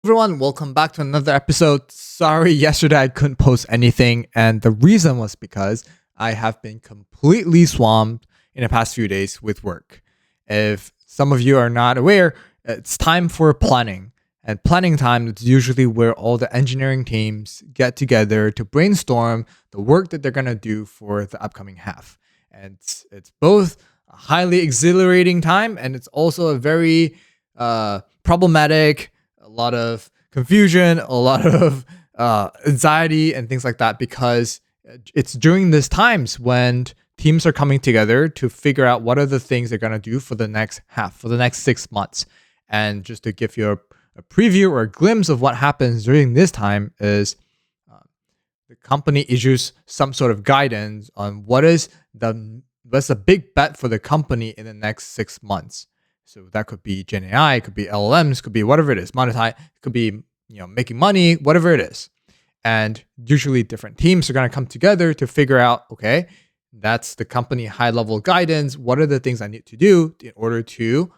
Everyone, welcome back to another episode. Sorry, yesterday I couldn't post anything, and the reason was because I have been completely swamped in the past few days with work. If some of you are not aware, it's time for planning. And planning time is usually where all the engineering teams get together to brainstorm the work that they're going to do for the upcoming half. And it's both a highly exhilarating time, and it's also a very problematic, a lot of confusion, a lot of anxiety and things like that, because it's during these times when teams are coming together to figure out what are the things they're going to do for the next half, for the next 6 months. And just to give you a preview or a glimpse of what happens during this time is the company issues some sort of guidance on what's the big bet for the company in the next 6 months. So that could be Gen AI, it could be LLMs, could be whatever it is, monetize, it could be making money, whatever it is. And usually different teams are going to come together to figure out, okay, that's the company high level guidance. What are the things I need to do in order to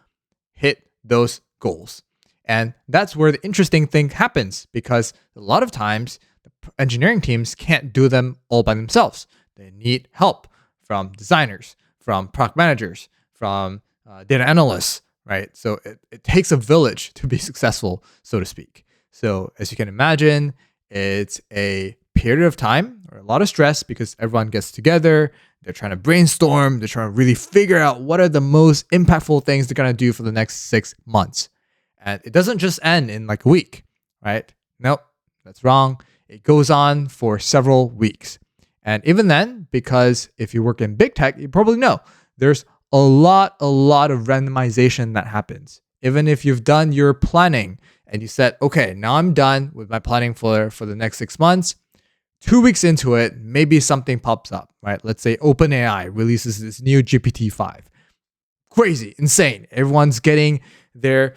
hit those goals? And that's where the interesting thing happens, because a lot of times the engineering teams can't do them all by themselves. They need help from designers, from product managers, from data analysts, right? So it takes a village to be successful, so to speak. So as you can imagine, it's a period of time or a lot of stress because everyone gets together. They're trying to brainstorm. They're trying to really figure out what are the most impactful things they're going to do for the next 6 months. And it doesn't just end in like a week, right? Nope, that's wrong. It goes on for several weeks. And even then, because if you work in big tech, you probably know there's a lot of randomization that happens. Even if you've done your planning and you said, okay, now I'm done with my planning for the next 6 months, 2 weeks into it, maybe something pops up, right? Let's say OpenAI releases this new GPT-5. Crazy, insane. Everyone's getting their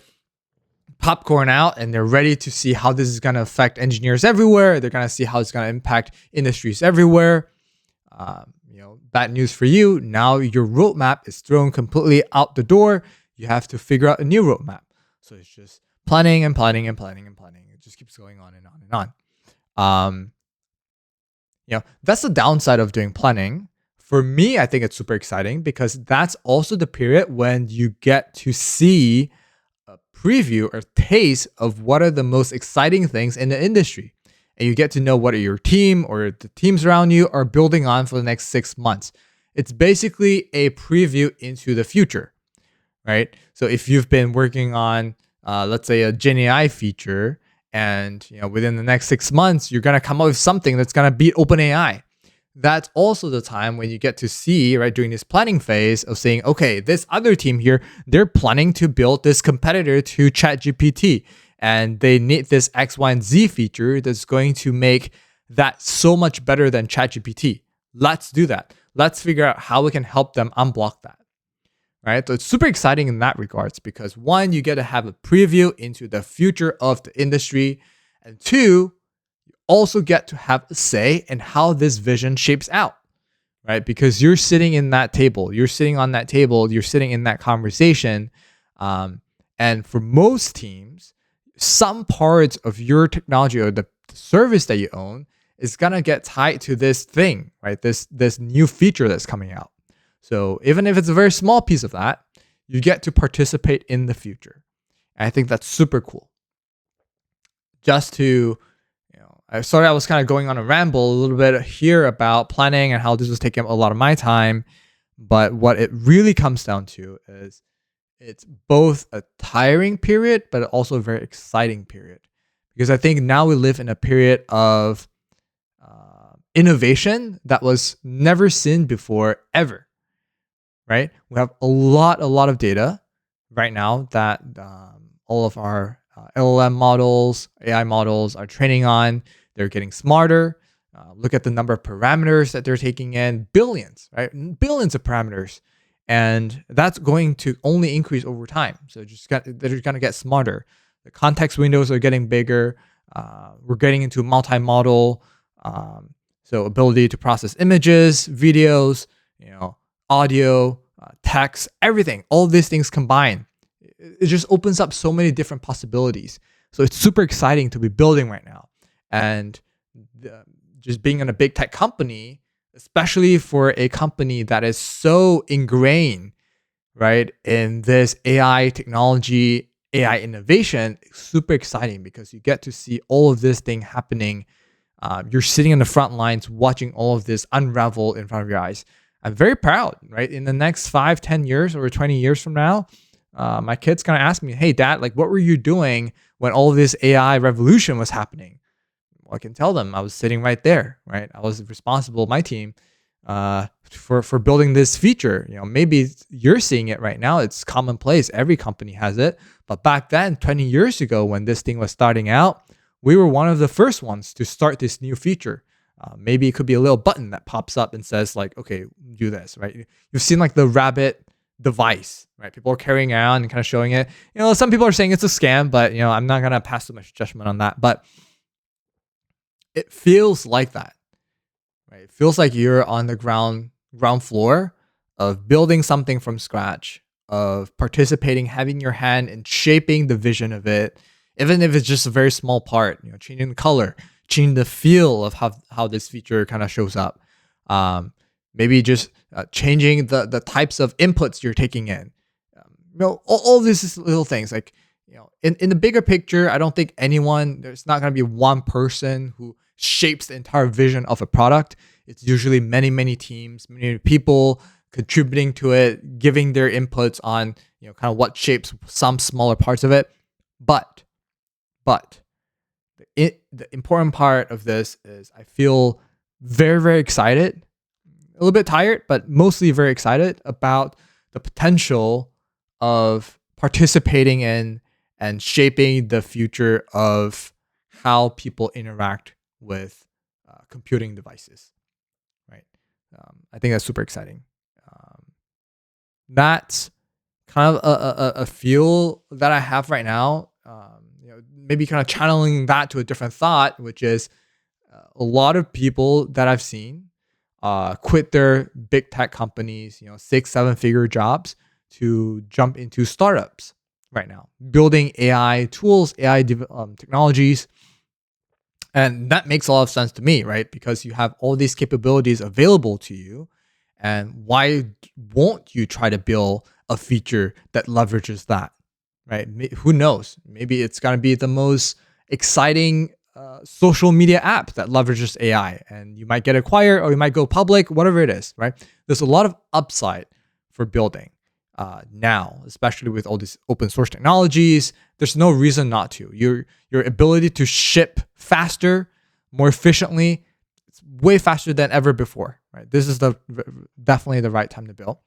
popcorn out and they're ready to see how this is going to affect engineers everywhere. They're going to see how it's going to impact industries everywhere. Bad news for you. Now your roadmap is thrown completely out the door. You have to figure out a new roadmap. So it's just planning and planning and planning and planning. It just keeps going on and on and on. That's the downside of doing planning. For me, I think it's super exciting because that's also the period when you get to see a preview or taste of what are the most exciting things in the industry. And you get to know what your team or the teams around you are building on for the next 6 months. It's basically a preview into the future, right? So if you've been working on, let's say, a Gen AI feature, and within the next 6 months, you're going to come up with something that's going to beat OpenAI. That's also the time when you get to see, right, during this planning phase of saying, okay, this other team here, they're planning to build this competitor to ChatGPT. And they need this X, Y, and Z feature that's going to make that so much better than ChatGPT. Let's do that. Let's figure out how we can help them unblock that. Right? So it's super exciting in that regards because one, you get to have a preview into the future of the industry. And two, you also get to have a say in how this vision shapes out. Right? Because you're sitting in that table. You're sitting on that table. You're sitting in that conversation. And for most teams, some parts of your technology or the service that you own is gonna get tied to this thing, right? This new feature that's coming out. So even if it's a very small piece of that, you get to participate in the future. And I think that's super cool. Just to, I was kind of going on a ramble a little bit here about planning and how this was taking up a lot of my time. But what it really comes down to is it's both a tiring period, but also a very exciting period. Because I think now we live in a period of innovation that was never seen before, ever. Right? We have a lot of data right now that all of our LLM models, AI models are training on. They're getting smarter. Look at the number of parameters that they're taking in, billions, right? Billions of parameters. And that's going to only increase over time. So they're going to get smarter. The context windows are getting bigger. We're getting into multi-model. So ability to process images, videos, audio, text, everything. All these things combined. It just opens up so many different possibilities. So it's super exciting to be building right now. And just being in a big tech company, especially for a company that is so ingrained, right, in this AI technology, AI innovation, super exciting because you get to see all of this thing happening. You're sitting in the front lines watching all of this unravel in front of your eyes. I'm very proud, right? In the next 5, 10 years or 20 years from now, my kid's gonna ask me, "Hey, Dad, like, what were you doing when all this AI revolution was happening?" Well, I can tell them I was sitting right there, right? I was responsible, my team, for building this feature. Maybe you're seeing it right now. It's commonplace. Every company has it. But back then, 20 years ago, when this thing was starting out, we were one of the first ones to start this new feature. Maybe it could be a little button that pops up and says like, okay, do this, right? You've seen like the rabbit device, right? People are carrying around and kind of showing it. Some people are saying it's a scam, but I'm not gonna pass too much judgment on that. But it feels like that, right? It feels like you're on the ground floor of building something from scratch, of participating, having your hand in shaping the vision of it, even if it's just a very small part, changing the color, changing the feel of how this feature kind of shows up. Maybe just changing the types of inputs you're taking in. All these little things like, in the bigger picture, I don't think there's not going to be one person who shapes the entire vision of a product. It's usually many, many teams, many people contributing to it, giving their inputs on, kind of what shapes some smaller parts of it. But the important part of this is I feel very, very excited, a little bit tired, but mostly very excited about the potential of participating in and shaping the future of how people interact with computing devices, right? I think that's super exciting. That's kind of a feel that I have right now. Maybe kind of channeling that to a different thought, which is a lot of people that I've seen quit their big tech companies, 6, 7-figure jobs to jump into startups right now, building AI tools, AI technologies. And that makes a lot of sense to me, right? Because you have all these capabilities available to you. And why won't you try to build a feature that leverages that, right? Who knows? Maybe it's going to be the most exciting social media app that leverages AI. And you might get acquired or you might go public, whatever it is, right? There's a lot of upside for building now, especially with all these open source technologies. There's no reason not to. Your ability to ship faster, more efficiently, it's way faster than ever before, right? This is definitely the right time to build.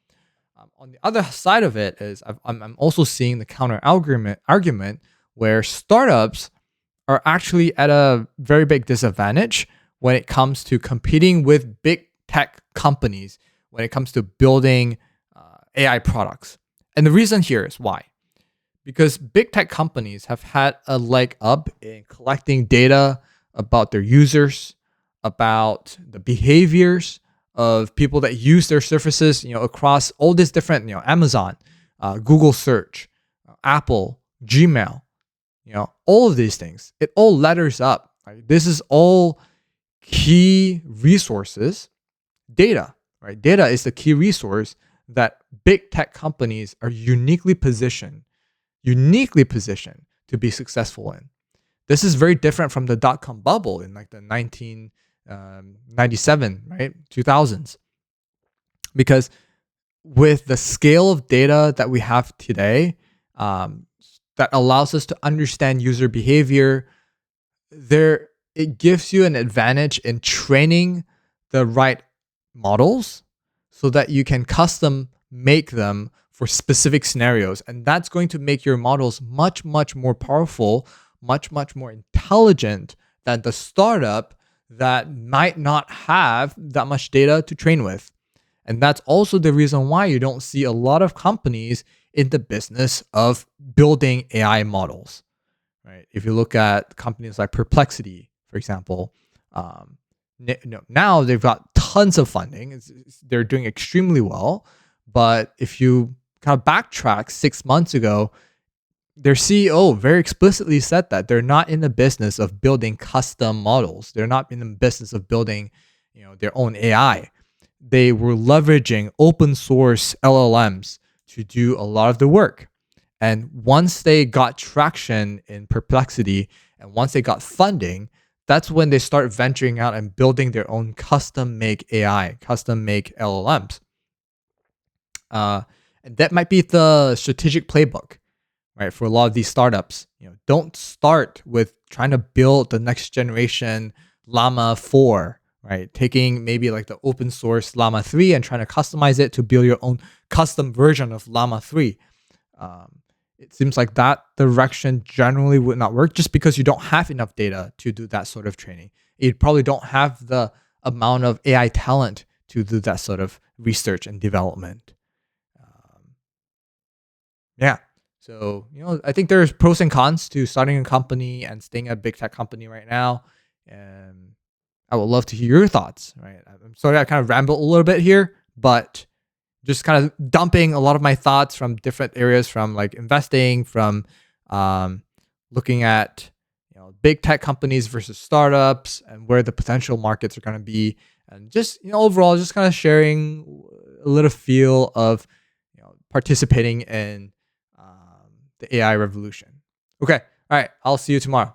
On the other side of it is I'm also seeing the counter argument where startups are actually at a very big disadvantage when it comes to competing with big tech companies, when it comes to building AI products. And the reason here is why. Because big tech companies have had a leg up in collecting data about their users, about the behaviors of people that use their services, across all these different, Amazon, Google search, Apple, Gmail, all of these things. It all ladders up. Right? This is all key resources, data, right? Data is the key resource that big tech companies are uniquely positioned to be successful in. This is very different from the dot-com bubble in like the 1997, right? 2000s. Because with the scale of data that we have today, that allows us to understand user behavior, it gives you an advantage in training the right models so that you can custom make them for specific scenarios. And that's going to make your models much, much more powerful, much, much more intelligent than the startup that might not have that much data to train with. And that's also the reason why you don't see a lot of companies in the business of building AI models, right? If you look at companies like Perplexity, for example, now they've got tons of funding. They're doing extremely well. But if you kind of backtrack 6 months ago, their CEO very explicitly said that they're not in the business of building custom models. They're not in the business of building, their own AI. They were leveraging open source LLMs to do a lot of the work. And once they got traction in Perplexity and once they got funding, that's when they start venturing out and building their own custom make AI, custom make LLMs. And that might be the strategic playbook, right? For a lot of these startups, don't start with trying to build the next generation Llama 4, right? Taking maybe like the open source Llama 3 and trying to customize it to build your own custom version of Llama 3. It seems like that direction generally would not work just because you don't have enough data to do that sort of training. You probably don't have the amount of AI talent to do that sort of research and development. Yeah. So, I think there's pros and cons to starting a company and staying at a big tech company right now. And I would love to hear your thoughts, right? I'm sorry I kind of rambled a little bit here, but just kind of dumping a lot of my thoughts from different areas, from like investing, from looking at big tech companies versus startups and where the potential markets are going to be, and just overall just kind of sharing a little feel of participating in the AI revolution. Okay, all right, I'll see you tomorrow.